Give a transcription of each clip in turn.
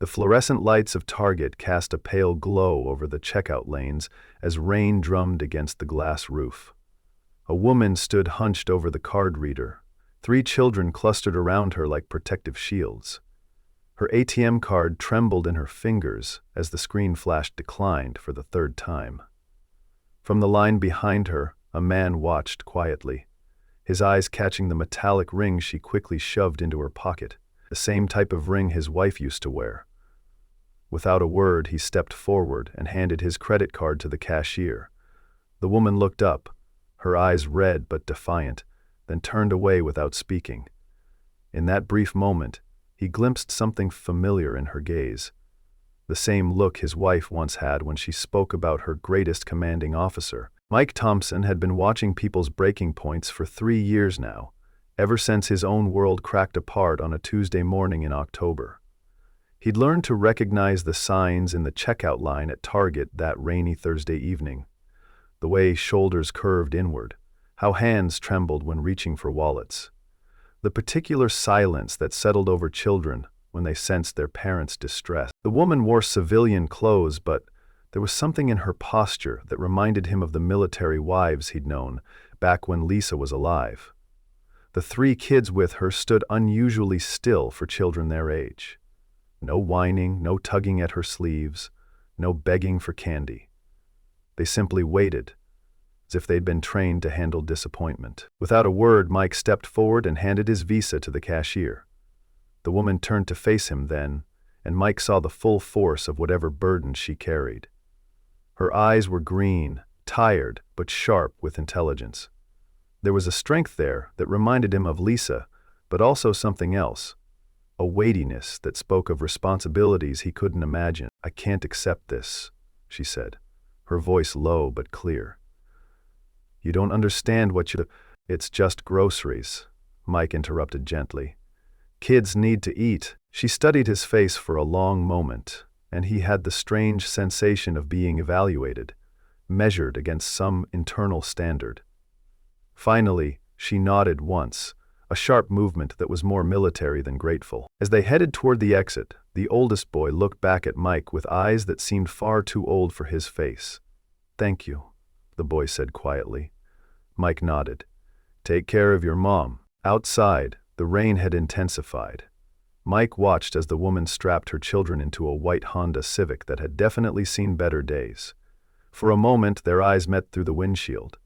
The fluorescent lights of Target cast a pale glow over the checkout lanes as rain drummed against the glass roof. A woman stood hunched over the card reader. 3 children clustered around her like protective shields. Her ATM card trembled in her fingers as the screen flashed declined for the 3rd time. From the line behind her, a man watched quietly, his eyes catching the metallic ring she quickly shoved into her pocket, the same type of ring his wife used to wear. Without a word, he stepped forward and handed his credit card to the cashier. The woman looked up, her eyes red but defiant, then turned away without speaking. In that brief moment, he glimpsed something familiar in her gaze. The same look his wife once had when she spoke about her greatest commanding officer. Mike Thompson had been watching people's breaking points for 3 years now, ever since his own world cracked apart on a Tuesday morning in October. He'd learned to recognize the signs in the checkout line at Target that rainy Thursday evening. The way shoulders curved inward, how hands trembled when reaching for wallets. The particular silence that settled over children when they sensed their parents' distress. The woman wore civilian clothes, but there was something in her posture that reminded him of the military wives he'd known back when Lisa was alive. The 3 kids with her stood unusually still for children their age. No whining, no tugging at her sleeves, no begging for candy. They simply waited, as if they'd been trained to handle disappointment. Without a word, Mike stepped forward and handed his visa to the cashier. The woman turned to face him then, and Mike saw the full force of whatever burden she carried. Her eyes were green, tired, but sharp with intelligence. There was a strength there that reminded him of Lisa, but also something else, a weightiness that spoke of responsibilities he couldn't imagine. "I can't accept this," she said, her voice low but clear. "You don't understand what you—" "It's just groceries," Mike interrupted gently. "Kids need to eat." She studied his face for a long moment, and he had the strange sensation of being evaluated, measured against some internal standard. Finally, she nodded once, a sharp movement that was more military than grateful. As they headed toward the exit, the oldest boy looked back at Mike with eyes that seemed far too old for his face. "Thank you," the boy said quietly. Mike nodded. "Take care of your mom." Outside, the rain had intensified. Mike watched as the woman strapped her children into a white Honda Civic that had definitely seen better days. For a moment, their eyes met through the windshield.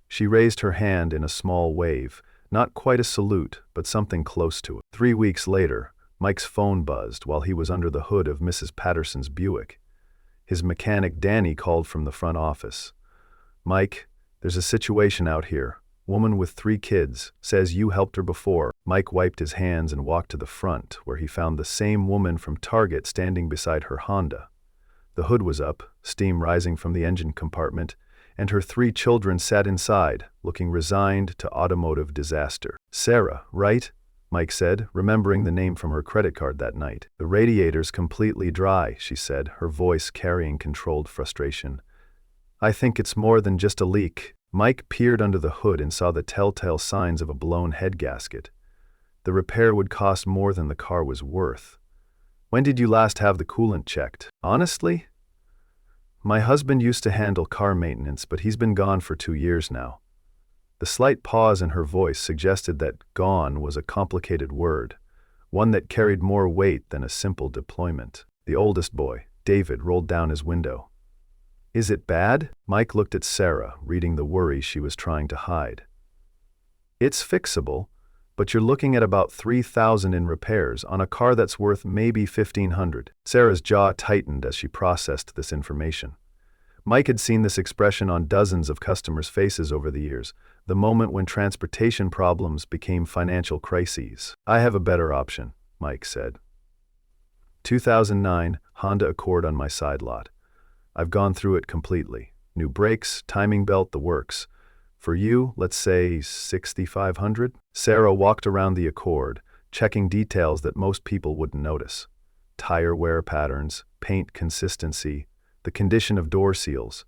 She raised her hand in a small wave, not quite a salute, but something close to it. 3 weeks later, Mike's phone buzzed while he was under the hood of Mrs. Patterson's Buick. His mechanic Danny called from the front office. "Mike, there's a situation out here. Woman with 3 kids, says you helped her before." Mike wiped his hands and walked to the front, where he found the same woman from Target standing beside her Honda. The hood was up, steam rising from the engine compartment, and her 3 children sat inside, looking resigned to automotive disaster. "Sarah, right?" Mike said, remembering the name from her credit card that night. "The radiator's completely dry," she said, her voice carrying controlled frustration. "I think it's more than just a leak." Mike peered under the hood and saw the telltale signs of a blown head gasket. The repair would cost more than the car was worth. "When did you last have the coolant checked?" "Honestly? My husband used to handle car maintenance, but he's been gone for 2 years now." The slight pause in her voice suggested that "gone" was a complicated word, one that carried more weight than a simple deployment. The oldest boy, David, rolled down his window. "Is it bad?" Mike looked at Sarah, reading the worry she was trying to hide. "It's fixable, but you're looking at about $3,000 in repairs on a car that's worth maybe $1,500. Sarah's jaw tightened as she processed this information. Mike had seen this expression on dozens of customers' faces over the years, the moment when transportation problems became financial crises. "I have a better option," Mike said. 2009 Honda Accord on my side lot. I've gone through it completely. New brakes, timing belt, the works. For you, let's say $6,500? Sarah walked around the Accord, checking details that most people wouldn't notice. Tire wear patterns, paint consistency, the condition of door seals.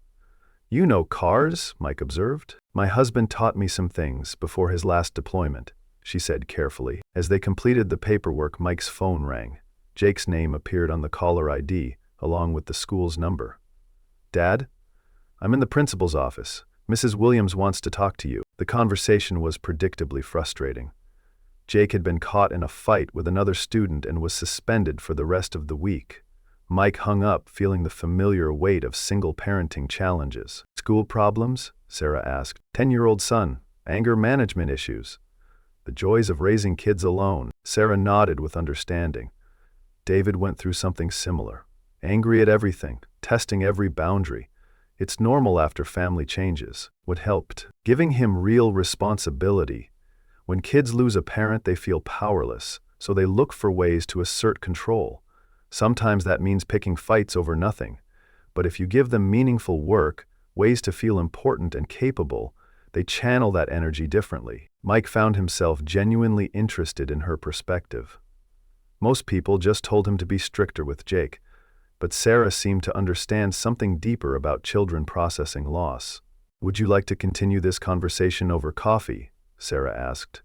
"You know cars," Mike observed. "My husband taught me some things before his last deployment," she said carefully. As they completed the paperwork, Mike's phone rang. Jake's name appeared on the caller ID, along with the school's number. "Dad? I'm in the principal's office. Mrs. Williams wants to talk to you." The conversation was predictably frustrating. Jake had been caught in a fight with another student and was suspended for the rest of the week. Mike hung up, feeling the familiar weight of single-parenting challenges. "School problems?" Sarah asked. 10-year-old son. Anger management issues. The joys of raising kids alone." Sarah nodded with understanding. David went through something similar. Angry at everything, testing every boundary. It's normal after family changes. What helped? Giving him real responsibility. When kids lose a parent, they feel powerless, so they look for ways to assert control. Sometimes that means picking fights over nothing. But if you give them meaningful work, ways to feel important and capable, they channel that energy differently. Mike found himself genuinely interested in her perspective. Most people just told him to be stricter with Jake, but Sarah seemed to understand something deeper about children processing loss. "Would you like to continue this conversation over coffee?" Sarah asked.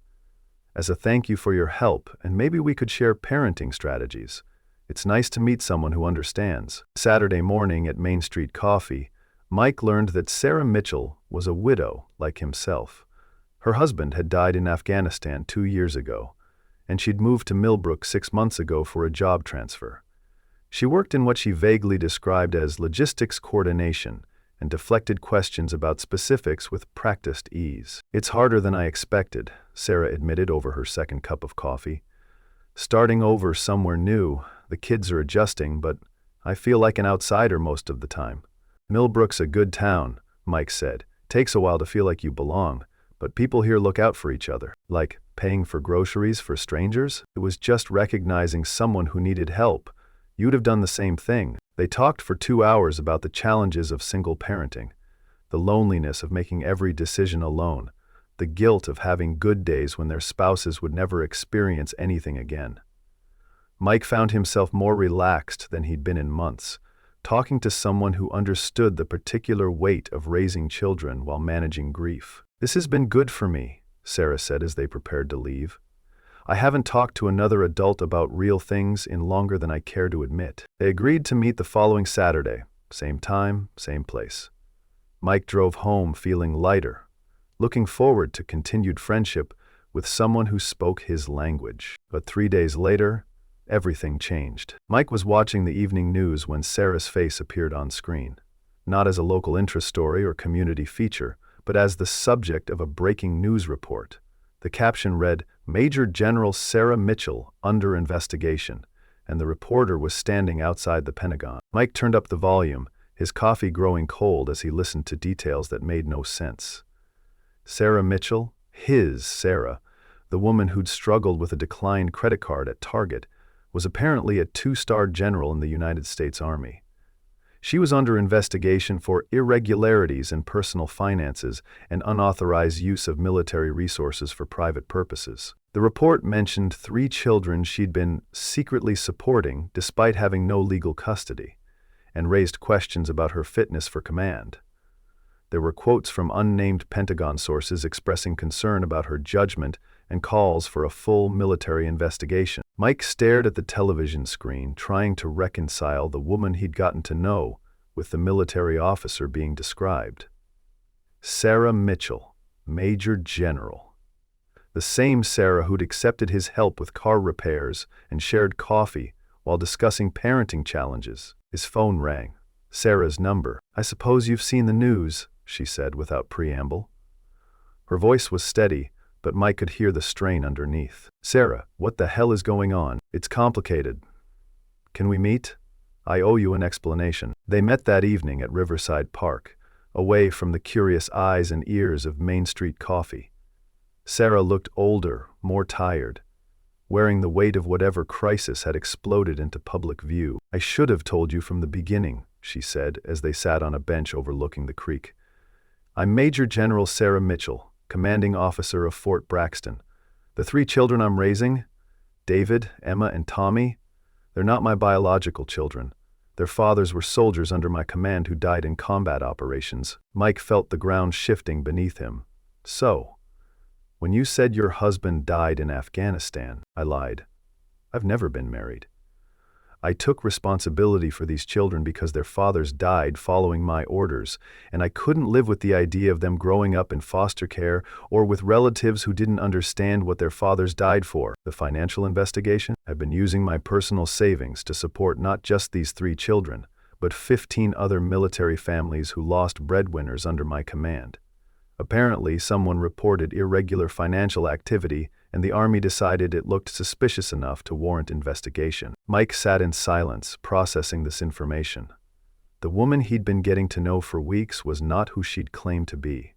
"As a thank you for your help, and maybe we could share parenting strategies. It's nice to meet someone who understands." Saturday morning at Main Street Coffee, Mike learned that Sarah Mitchell was a widow like himself. Her husband had died in Afghanistan 2 years ago, and she'd moved to Millbrook 6 months ago for a job transfer. She worked in what she vaguely described as logistics coordination and deflected questions about specifics with practiced ease. "It's harder than I expected," Sarah admitted over her second cup of coffee. "Starting over somewhere new, the kids are adjusting, but I feel like an outsider most of the time." "Millbrook's a good town," Mike said. "Takes a while to feel like you belong, but people here look out for each other." "Like paying for groceries for strangers?" "It was just recognizing someone who needed help. You'd have done the same thing." They talked for 2 hours about the challenges of single parenting, the loneliness of making every decision alone, the guilt of having good days when their spouses would never experience anything again. Mike found himself more relaxed than he'd been in months, talking to someone who understood the particular weight of raising children while managing grief. "This has been good for me," Sarah said as they prepared to leave. "I haven't talked to another adult about real things in longer than I care to admit." They agreed to meet the following Saturday, same time, same place. Mike drove home feeling lighter, looking forward to continued friendship with someone who spoke his language. But 3 days later, everything changed. Mike was watching the evening news when Sarah's face appeared on screen, not as a local interest story or community feature, but as the subject of a breaking news report. The caption read, "Major General Sarah Mitchell under investigation," and the reporter was standing outside the Pentagon. Mike turned up the volume, his coffee growing cold as he listened to details that made no sense. Sarah Mitchell, his Sarah, the woman who'd struggled with a declined credit card at Target, was apparently a 2-star general in the United States Army. She was under investigation for irregularities in personal finances and unauthorized use of military resources for private purposes. The report mentioned 3 children she'd been secretly supporting despite having no legal custody, and raised questions about her fitness for command. There were quotes from unnamed Pentagon sources expressing concern about her judgment and calls for a full military investigation. Mike stared at the television screen, trying to reconcile the woman he'd gotten to know with the military officer being described. Sarah Mitchell, Major General. The same Sarah who'd accepted his help with car repairs and shared coffee while discussing parenting challenges. His phone rang. Sarah's number. "I suppose you've seen the news," she said without preamble. Her voice was steady, but Mike could hear the strain underneath. "Sarah, what the hell is going on? It's complicated. Can we meet? I owe you an explanation." They met that evening at Riverside Park, away from the curious eyes and ears of Main Street Coffee. Sarah looked older, more tired, wearing the weight of whatever crisis had exploded into public view. "I should have told you from the beginning," she said as they sat on a bench overlooking the creek. "I'm Major General Sarah Mitchell, commanding officer of Fort Braxton. The 3 children I'm raising, David, Emma, and Tommy, they're not my biological children. Their fathers were soldiers under my command who died in combat operations." Mike felt the ground shifting beneath him. "So, when you said your husband died in Afghanistan," I lied. "I've never been married." I took responsibility for these children because their fathers died following my orders, and I couldn't live with the idea of them growing up in foster care or with relatives who didn't understand what their fathers died for. The financial investigation? I've been using my personal savings to support not just these 3 children, but 15 other military families who lost breadwinners under my command. Apparently, someone reported irregular financial activity, and the Army decided it looked suspicious enough to warrant investigation. Mike sat in silence, processing this information. The woman he'd been getting to know for weeks was not who she'd claimed to be.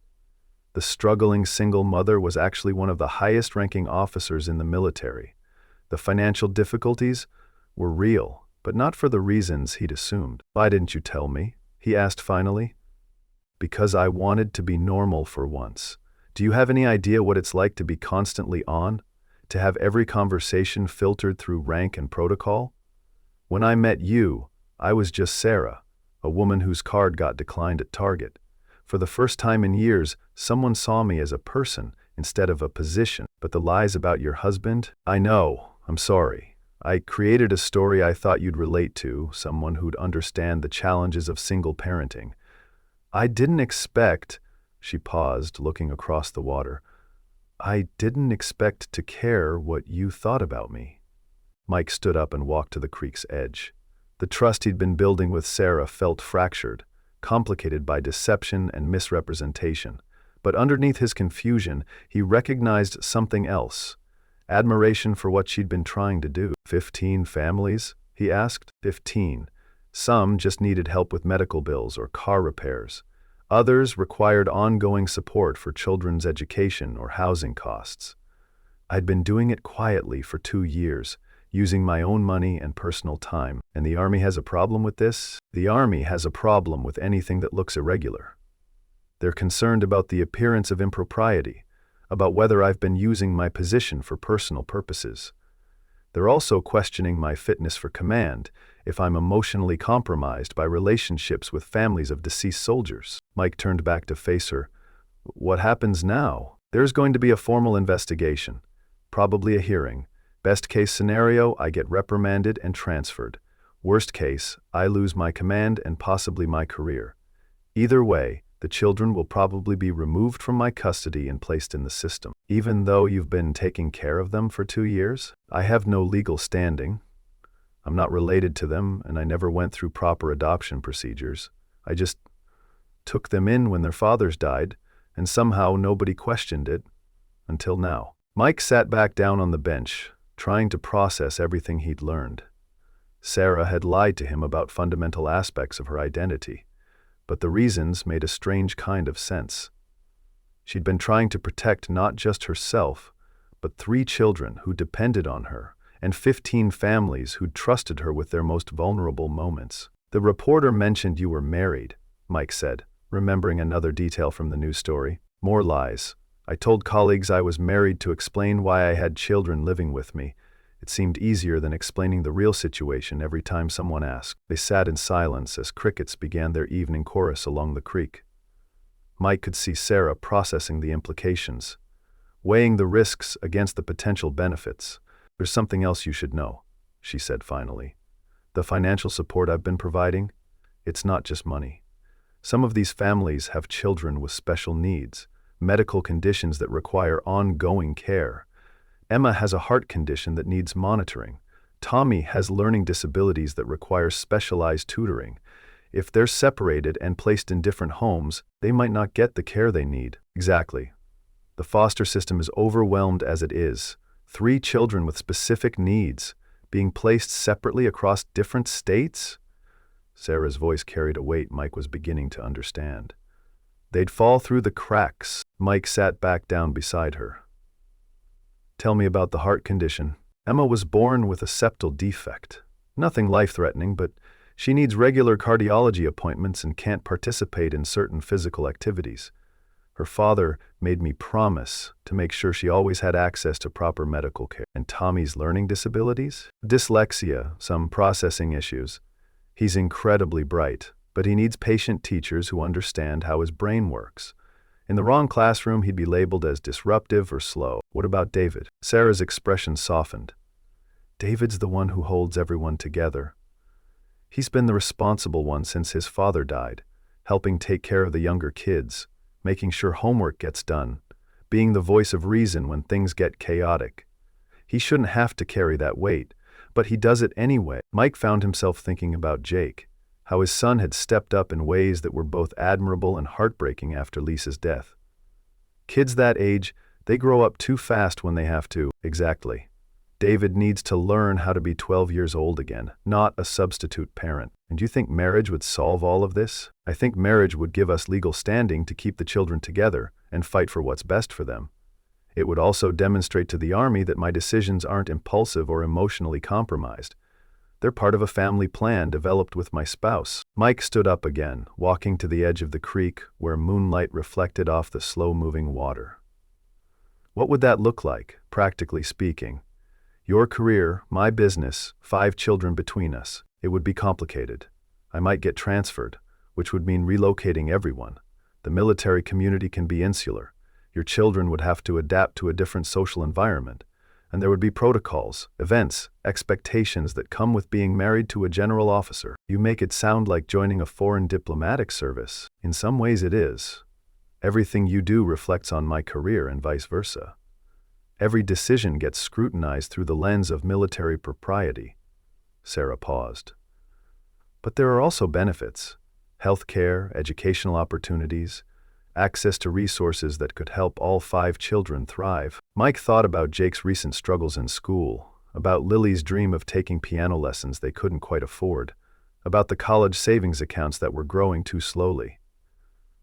The struggling single mother was actually one of the highest-ranking officers in the military. The financial difficulties were real, but not for the reasons he'd assumed. "Why didn't you tell me?" he asked finally. "Because I wanted to be normal for once. Do you have any idea what it's like to be constantly on? To have every conversation filtered through rank and protocol? When I met you, I was just Sarah, a woman whose card got declined at Target. For the first time in years, someone saw me as a person instead of a position. But the lies about your husband? I know, I'm sorry. I created a story I thought you'd relate to, someone who'd understand the challenges of single parenting. I didn't expect..." She paused, looking across the water. "I didn't expect to care what you thought about me." Mike stood up and walked to the creek's edge. The trust he'd been building with Sarah felt fractured, complicated by deception and misrepresentation. But underneath his confusion, he recognized something else: admiration for what she'd been trying to do. 15 families? He asked. 15. Some just needed help with medical bills or car repairs. Others required ongoing support for children's education or housing costs. I'd been doing it quietly for 2 years, using my own money and personal time. And the Army has a problem with this? The Army has a problem with anything that looks irregular. They're concerned about the appearance of impropriety, about whether I've been using my position for personal purposes. They're also questioning my fitness for command, if I'm emotionally compromised by relationships with families of deceased soldiers. Mike turned back to face her. "What happens now?" "There's going to be a formal investigation, probably a hearing. Best case scenario, I get reprimanded and transferred. Worst case, I lose my command and possibly my career. Either way, the children will probably be removed from my custody and placed in the system." "Even though you've been taking care of them for 2 years?" "I have no legal standing. I'm not related to them, and I never went through proper adoption procedures. I just took them in when their fathers died, and somehow nobody questioned it, until now." Mike sat back down on the bench, trying to process everything he'd learned. Sarah had lied to him about fundamental aspects of her identity, but the reasons made a strange kind of sense. She'd been trying to protect not just herself, but 3 children who depended on her, and 15 families who'd trusted her with their most vulnerable moments. "The reporter mentioned you were married," Mike said, remembering another detail from the news story. "More lies. I told colleagues I was married to explain why I had children living with me. It seemed easier than explaining the real situation every time someone asked." They sat in silence as crickets began their evening chorus along the creek. Mike could see Sarah processing the implications, weighing the risks against the potential benefits. "There's something else you should know," she said finally. "The financial support I've been providing, it's not just money. Some of these families have children with special needs, medical conditions that require ongoing care. Emma has a heart condition that needs monitoring. Tommy has learning disabilities that require specialized tutoring. If they're separated and placed in different homes, they might not get the care they need." "Exactly. The foster system is overwhelmed as it is. 3 children with specific needs, being placed separately across different states?" Sarah's voice carried a weight Mike was beginning to understand. "They'd fall through the cracks." Mike sat back down beside her. "Tell me about the heart condition." "Emma was born with a septal defect. Nothing life-threatening, but she needs regular cardiology appointments and can't participate in certain physical activities. Her father made me promise to make sure she always had access to proper medical care." "And Tommy's learning disabilities?" "Dyslexia, some processing issues. He's incredibly bright, but he needs patient teachers who understand how his brain works. In the wrong classroom, he'd be labeled as disruptive or slow." "What about David?" Sarah's expression softened. David's the one who holds everyone together. He's been the responsible one since his father died, helping take care of the younger kids, making sure homework gets done, being the voice of reason when things get chaotic. He shouldn't have to carry that weight, but he does it anyway. Mike found himself thinking about Jake, how his son had stepped up in ways that were both admirable and heartbreaking after Lisa's death. Kids that age, they grow up too fast when they have to. Exactly. David needs to learn how to be 12 years old again, not a substitute parent. And do you think marriage would solve all of this? I think marriage would give us legal standing to keep the children together and fight for what's best for them. It would also demonstrate to the army that my decisions aren't impulsive or emotionally compromised. They're part of a family plan developed with my spouse. Mike stood up again, walking to the edge of the creek where moonlight reflected off the slow-moving water. What would that look like, practically speaking? Your career, my business, 5 children between us. It would be complicated. I might get transferred, which would mean relocating everyone. The military community can be insular. Your children would have to adapt to a different social environment. And there would be protocols, events, expectations that come with being married to a general officer. You make it sound like joining a foreign diplomatic service. In some ways it is. Everything you do reflects on my career and vice versa. Every decision gets scrutinized through the lens of military propriety. Sarah paused. But there are also benefits. Health care, educational opportunities, access to resources that could help all 5 children thrive. Mike thought about Jake's recent struggles in school, about Lily's dream of taking piano lessons they couldn't quite afford, about the college savings accounts that were growing too slowly.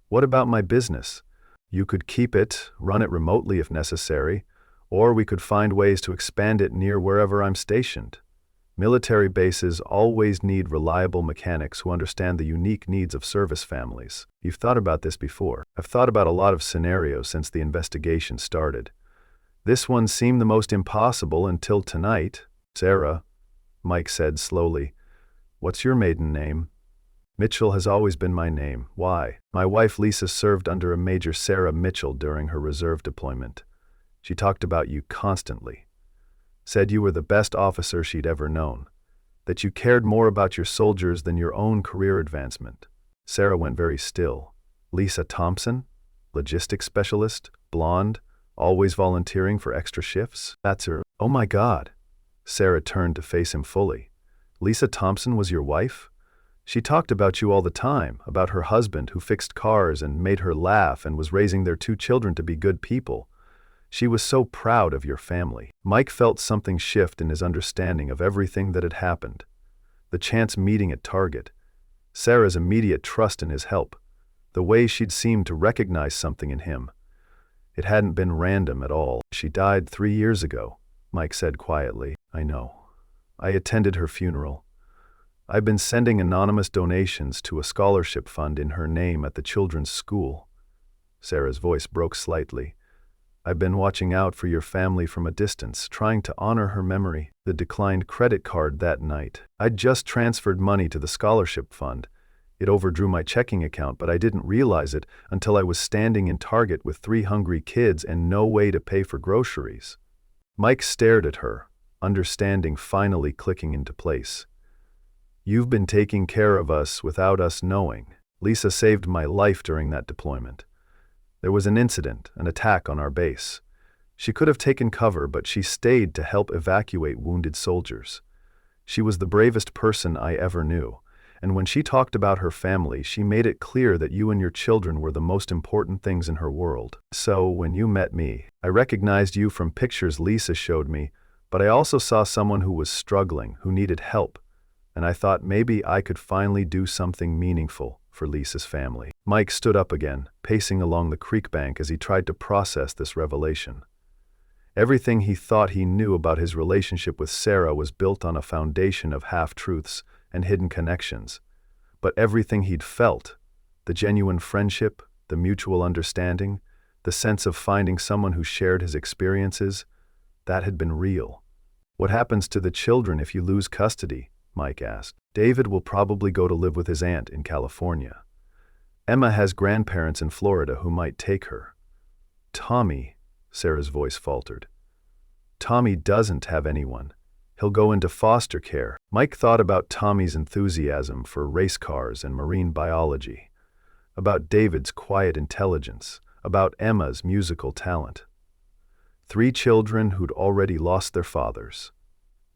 What about my business? You could keep it, run it remotely if necessary, or we could find ways to expand it near wherever I'm stationed. Military bases always need reliable mechanics who understand the unique needs of service families. You've thought about this before. I've thought about a lot of scenarios since the investigation started. This one seemed the most impossible until tonight. Sarah, Mike said slowly, what's your maiden name? Mitchell has always been my name. Why? My wife Lisa served under a Major Sarah Mitchell during her reserve deployment. She talked about you constantly. Said you were the best officer she'd ever known. That you cared more about your soldiers than your own career advancement. Sarah went very still. Lisa Thompson? Logistics specialist? Blonde? Always volunteering for extra shifts? That's her. Oh my God. Sarah turned to face him fully. Lisa Thompson was your wife? She talked about you all the time, about her husband who fixed cars and made her laugh and was raising their 2 children to be good people. She was so proud of your family. Mike felt something shift in his understanding of everything that had happened. The chance meeting at Target, Sarah's immediate trust in his help, the way she'd seemed to recognize something in him. It hadn't been random at all. She died 3 years ago, Mike said quietly. I know. I attended her funeral. I've been sending anonymous donations to a scholarship fund in her name at the children's school. Sarah's voice broke slightly. I've been watching out for your family from a distance, trying to honor her memory. The declined credit card that night. I'd just transferred money to the scholarship fund. It overdrew my checking account, but I didn't realize it until I was standing in Target with 3 hungry kids and no way to pay for groceries. Mike stared at her, understanding finally clicking into place. You've been taking care of us without us knowing. Lisa saved my life during that deployment. There was an incident, an attack on our base. She could have taken cover, but she stayed to help evacuate wounded soldiers. She was the bravest person I ever knew, and when she talked about her family, she made it clear that you and your children were the most important things in her world. So, when you met me, I recognized you from pictures Lisa showed me, but I also saw someone who was struggling, who needed help, and I thought maybe I could finally do something meaningful for Lisa's family. Mike stood up again, pacing along the creek bank as he tried to process this revelation. Everything he thought he knew about his relationship with Sarah was built on a foundation of half-truths and hidden connections. But everything he'd felt, the genuine friendship, the mutual understanding, the sense of finding someone who shared his experiences, that had been real. What happens to the children if you lose custody? Mike asked. David will probably go to live with his aunt in California. Emma has grandparents in Florida who might take her. Tommy, Sarah's voice faltered. Tommy doesn't have anyone. He'll go into foster care. Mike thought about Tommy's enthusiasm for race cars and marine biology, about David's quiet intelligence, about Emma's musical talent. 3 children who'd already lost their fathers,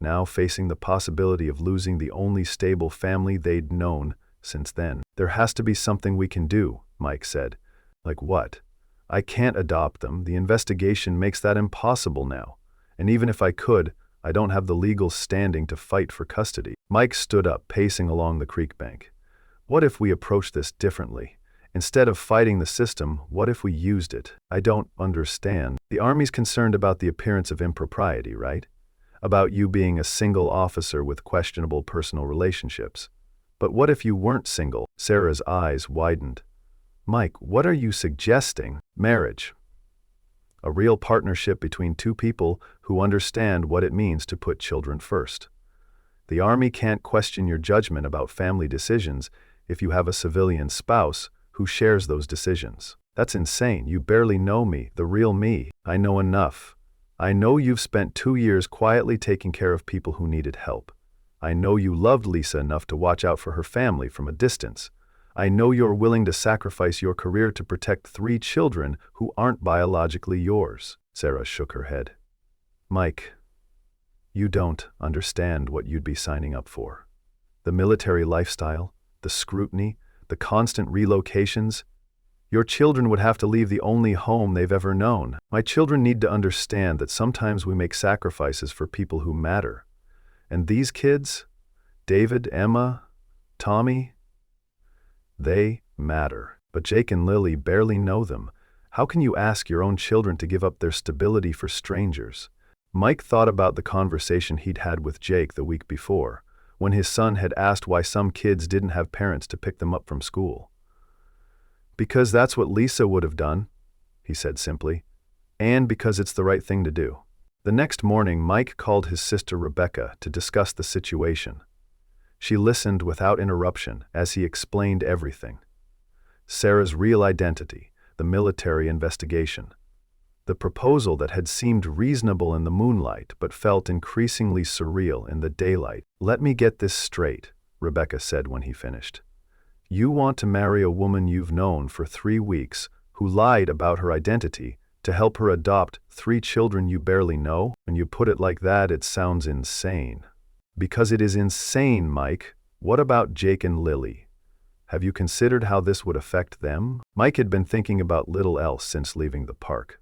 now facing the possibility of losing the only stable family they'd known since then. There has to be something we can do, Mike said. Like what? I can't adopt them. The investigation makes that impossible now. And even if I could, I don't have the legal standing to fight for custody. Mike stood up, pacing along the creek bank. What if we approach this differently? Instead of fighting the system, what if we used it? I don't understand. The Army's concerned about the appearance of impropriety, right? About you being a single officer with questionable personal relationships. But what if you weren't single? Sarah's eyes widened. Mike, what are you suggesting? Marriage. A real partnership between 2 people who understand what it means to put children first. The Army can't question your judgment about family decisions if you have a civilian spouse who shares those decisions. That's insane. You barely know me, the real me. I know enough. I know you've spent 2 years quietly taking care of people who needed help. I know you loved Lisa enough to watch out for her family from a distance. I know you're willing to sacrifice your career to protect 3 children who aren't biologically yours. Sarah shook her head. Mike, you don't understand what you'd be signing up for. The military lifestyle, the scrutiny, the constant relocations. Your children would have to leave the only home they've ever known. My children need to understand that sometimes we make sacrifices for people who matter. And these kids, David, Emma, Tommy, they matter. But Jake and Lily barely know them. How can you ask your own children to give up their stability for strangers? Mike thought about the conversation he'd had with Jake the week before, when his son had asked why some kids didn't have parents to pick them up from school. Because that's what Lisa would have done, he said simply, and because it's the right thing to do. The next morning, Mike called his sister Rebecca to discuss the situation. She listened without interruption as he explained everything. Sarah's real identity, the military investigation, the proposal that had seemed reasonable in the moonlight but felt increasingly surreal in the daylight. Let me get this straight, Rebecca said when he finished. You want to marry a woman you've known for 3 weeks who lied about her identity to help her adopt 3 children you barely know? When you put it like that, it sounds insane. Because it is insane, Mike. What about Jake and Lily? Have you considered how this would affect them? Mike had been thinking about little else since leaving the park.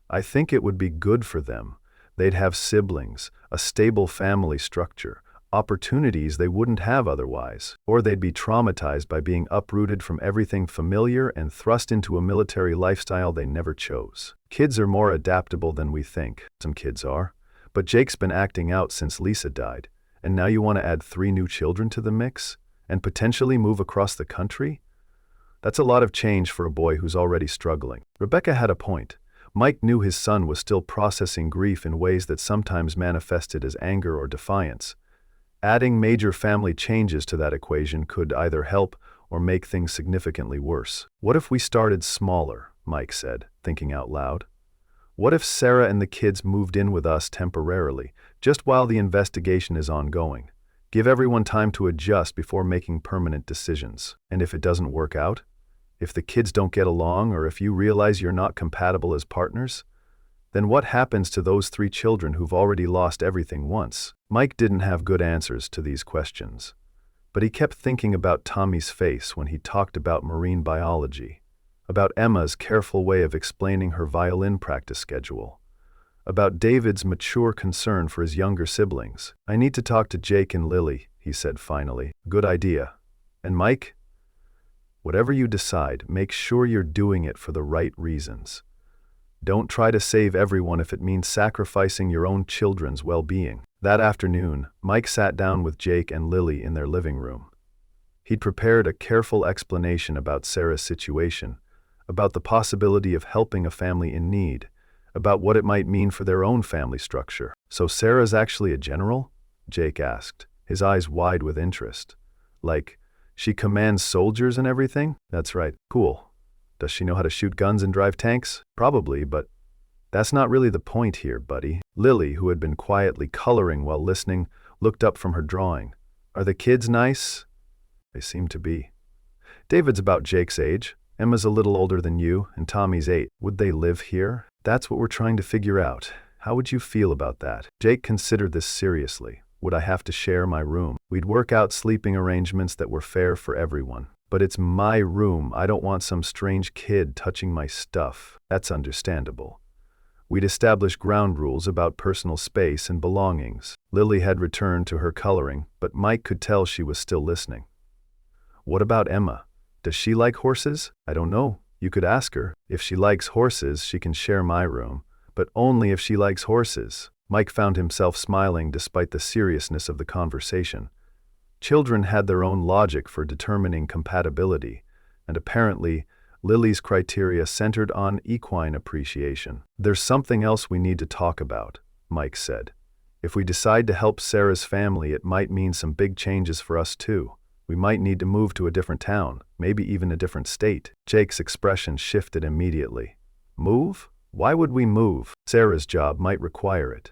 I think it would be good for them. They'd have siblings, a stable family structure, opportunities they wouldn't have otherwise. Or they'd be traumatized by being uprooted from everything familiar and thrust into a military lifestyle they never chose. Kids are more adaptable than we think. Some kids are. But Jake's been acting out since Lisa died. And now you want to add 3 new children to the mix? And potentially move across the country? That's a lot of change for a boy who's already struggling. Rebecca had a point. Mike knew his son was still processing grief in ways that sometimes manifested as anger or defiance. Adding major family changes to that equation could either help or make things significantly worse. What if we started smaller? Mike said, thinking out loud. What if Sarah and the kids moved in with us temporarily, just while the investigation is ongoing? Give everyone time to adjust before making permanent decisions. And if it doesn't work out? If the kids don't get along, or if you realize you're not compatible as partners? Then what happens to those 3 children who've already lost everything once? Mike didn't have good answers to these questions, but he kept thinking about Tommy's face when he talked about marine biology, about Emma's careful way of explaining her violin practice schedule, about David's mature concern for his younger siblings. I need to talk to Jake and Lily, he said finally. Good idea. And Mike? Whatever you decide, make sure you're doing it for the right reasons. Don't try to save everyone if it means sacrificing your own children's well-being. That afternoon, Mike sat down with Jake and Lily in their living room. He'd prepared a careful explanation about Sarah's situation, about the possibility of helping a family in need, about what it might mean for their own family structure. So Sarah's actually a general? Jake asked, his eyes wide with interest. Like, she commands soldiers and everything? That's right. Cool. Does she know how to shoot guns and drive tanks? Probably, but That's not really the point here, buddy. Lily, who had been quietly coloring while listening, looked up from her drawing. Are the kids nice? They seem to be. David's about Jake's age. Emma's a little older than you, and Tommy's 8. Would they live here? That's what we're trying to figure out. How would you feel about that? Jake considered this seriously. Would I have to share my room? We'd work out sleeping arrangements that were fair for everyone. But it's my room. I don't want some strange kid touching my stuff. That's understandable. We'd establish ground rules about personal space and belongings. Lily had returned to her coloring, but Mike could tell she was still listening. What about Emma? Does she like horses? I don't know. You could ask her. If she likes horses, she can share my room. But only if she likes horses. Mike found himself smiling despite the seriousness of the conversation. Children had their own logic for determining compatibility, and apparently, Lily's criteria centered on equine appreciation. There's something else we need to talk about, Mike said. If we decide to help Sarah's family, it might mean some big changes for us too. We might need to move to a different town, maybe even a different state. Jake's expression shifted immediately. Move? Why would we move? Sarah's job might require it.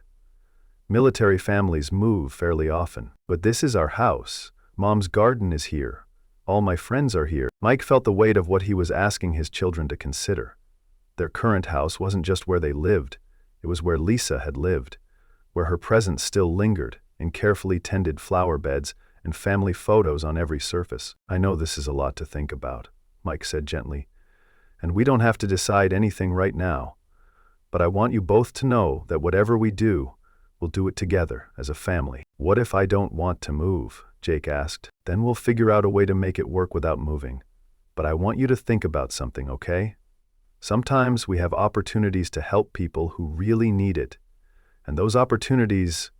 Military families move fairly often. But this is our house. Mom's garden is here. All my friends are here. Mike felt the weight of what he was asking his children to consider. Their current house wasn't just where they lived. It was where Lisa had lived, where her presence still lingered in carefully tended flower beds and family photos on every surface. I know this is a lot to think about, Mike said gently, and we don't have to decide anything right now. But I want you both to know that whatever we do, we'll do it together as a family. What if I don't want to move? Jake asked. Then we'll figure out a way to make it work without moving. But I want you to think about something, okay? Sometimes we have opportunities to help people who really need it, and those opportunities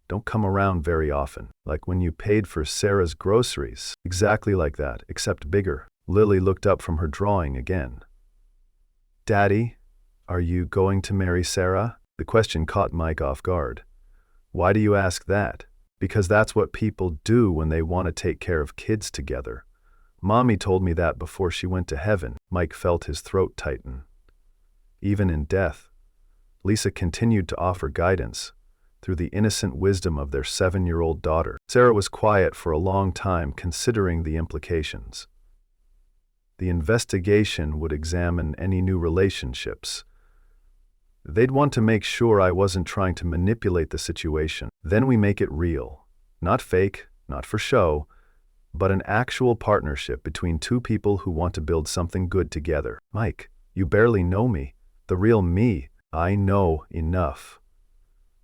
don't come around very often. Like when you paid for Sarah's groceries. Exactly like that, except bigger. Lily looked up from her drawing again. Daddy, are you going to marry Sarah? The question caught Mike off guard. Why do you ask that? Because that's what people do when they want to take care of kids together. Mommy told me that before she went to heaven. Mike felt his throat tighten. Even in death, Lisa continued to offer guidance through the innocent wisdom of their 7-year-old daughter. Sarah was quiet for a long time, considering the implications. The investigation would examine any new relationships. They'd want to make sure I wasn't trying to manipulate the situation. Then we make it real. Not fake, not for show, but an actual partnership between two people who want to build something good together. Mike, you barely know me. The real me. I know enough.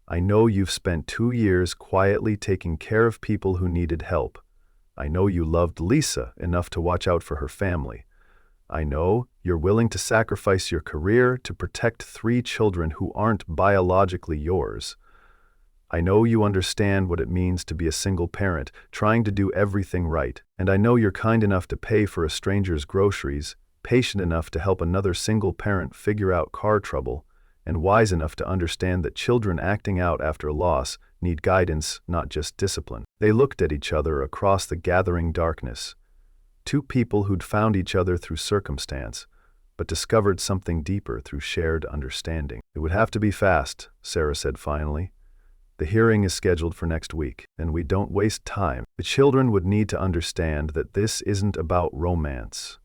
I know you've spent 2 years quietly taking care of people who needed help. I know you loved Lisa enough to watch out for her family. I know you're willing to sacrifice your career to protect 3 children who aren't biologically yours. I know you understand what it means to be a single parent, trying to do everything right. And I know you're kind enough to pay for a stranger's groceries, patient enough to help another single parent figure out car trouble, and wise enough to understand that children acting out after loss need guidance, not just discipline. They looked at each other across the gathering darkness. 2 people who'd found each other through circumstance, but discovered something deeper through shared understanding. It would have to be fast, Sarah said finally. The hearing is scheduled for next week, and we don't waste time. The children would need to understand that this isn't about romance.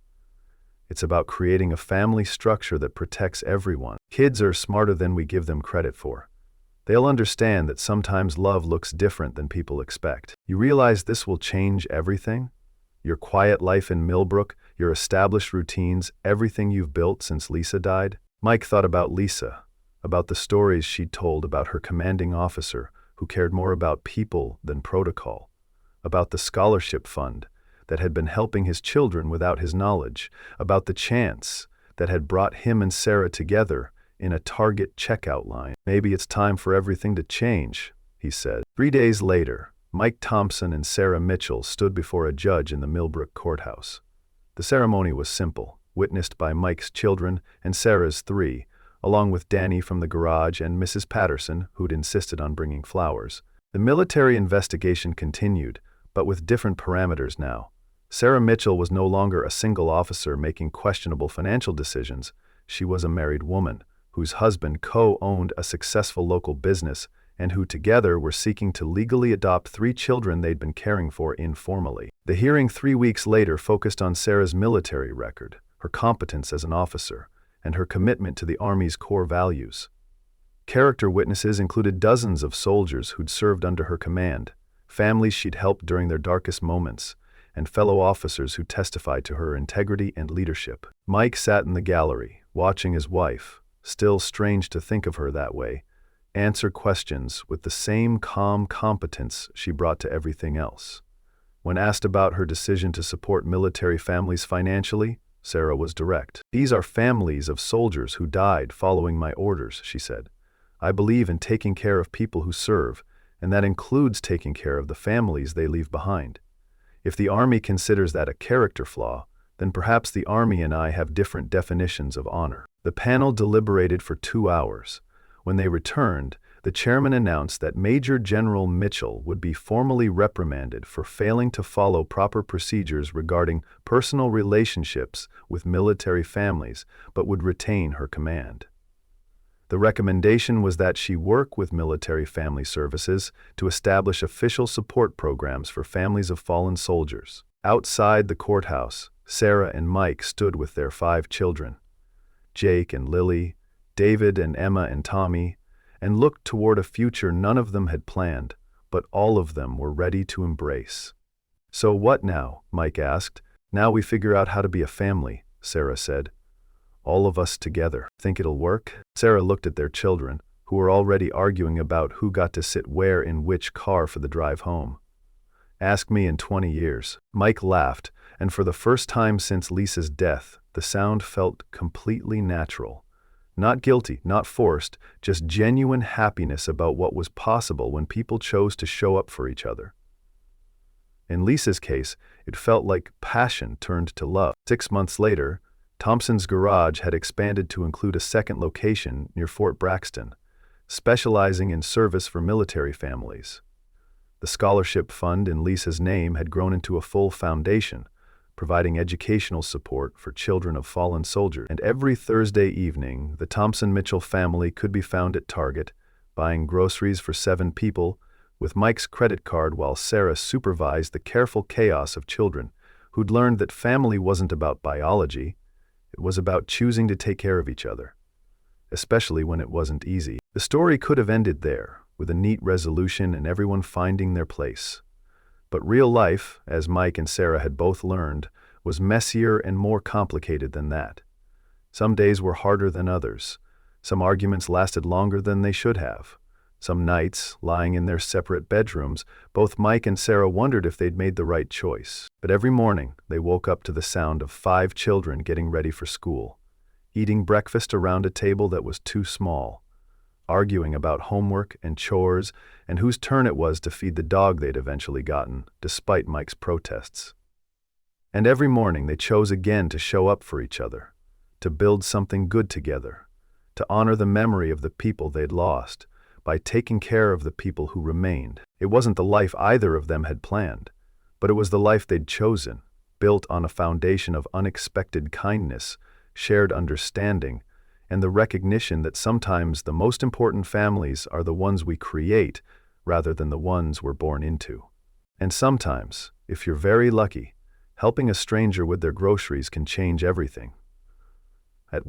It's about creating a family structure that protects everyone. Kids are smarter than we give them credit for. They'll understand that sometimes love looks different than people expect. You realize this will change everything? Your quiet life in Millbrook, your established routines, everything you've built since Lisa died? Mike thought about Lisa, about the stories she'd told about her commanding officer who cared more about people than protocol, about the scholarship fund that had been helping his children without his knowledge, about the chance that had brought him and Sarah together in a Target checkout line. Maybe it's time for everything to change, he said. 3 days later, Mike Thompson and Sarah Mitchell stood before a judge in the Millbrook courthouse. The ceremony was simple, witnessed by Mike's children and Sarah's 3, along with Danny from the garage and Mrs. Patterson, who'd insisted on bringing flowers. The military investigation continued, but with different parameters now. Sarah Mitchell was no longer a single officer making questionable financial decisions. She was a married woman, whose husband co-owned a successful local business and who together were seeking to legally adopt 3 children they'd been caring for informally. The hearing 3 weeks later focused on Sarah's military record, her competence as an officer, and her commitment to the Army's core values. Character witnesses included dozens of soldiers who'd served under her command, families she'd helped during their darkest moments, and fellow officers who testified to her integrity and leadership. Mike sat in the gallery, watching his wife, still strange to think of her that way, answer questions with the same calm competence she brought to everything else. When asked about her decision to support military families financially, Sarah was direct. "These are families of soldiers who died following my orders," she said. "I believe in taking care of people who serve, and that includes taking care of the families they leave behind. If the Army considers that a character flaw, then perhaps the Army and I have different definitions of honor." The panel deliberated for 2 hours. When they returned, the chairman announced that Major General Mitchell would be formally reprimanded for failing to follow proper procedures regarding personal relationships with military families, but would retain her command. The recommendation was that she work with military family services to establish official support programs for families of fallen soldiers. Outside the courthouse, Sarah and Mike stood with their 5 children, Jake and Lily, David and Emma and Tommy, and looked toward a future none of them had planned, but all of them were ready to embrace. "So what now?" Mike asked. "Now we figure out how to be a family," Sarah said. "All of us together. Think it'll work?" Sarah looked at their children, who were already arguing about who got to sit where in which car for the drive home. "Ask me in 20 years. Mike laughed, and for the first time since Lisa's death, the sound felt completely natural. Not guilty, not forced, just genuine happiness about what was possible when people chose to show up for each other. In Lisa's case, it felt like passion turned to love. 6 months later, Thompson's garage had expanded to include a second location near Fort Braxton, specializing in service for military families. The scholarship fund in Lisa's name had grown into a full foundation, providing educational support for children of fallen soldiers. And every Thursday evening, the Thompson-Mitchell family could be found at Target, buying groceries for 7 people, with Mike's credit card while Sarah supervised the careful chaos of children who'd learned that family wasn't about biology, it was about choosing to take care of each other, especially when it wasn't easy. The story could have ended there, with a neat resolution and everyone finding their place. But real life, as Mike and Sarah had both learned, was messier and more complicated than that. Some days were harder than others. Some arguments lasted longer than they should have. Some nights, lying in their separate bedrooms, both Mike and Sarah wondered if they'd made the right choice. But every morning, they woke up to the sound of 5 children getting ready for school, eating breakfast around a table that was too small, arguing about homework and chores and whose turn it was to feed the dog they'd eventually gotten, despite Mike's protests. And every morning they chose again to show up for each other, to build something good together, to honor the memory of the people they'd lost, by taking care of the people who remained. It wasn't the life either of them had planned, but it was the life they'd chosen, built on a foundation of unexpected kindness, shared understanding, and the recognition that sometimes the most important families are the ones we create rather than the ones we're born into. And sometimes, if you're very lucky, helping a stranger with their groceries can change everything. At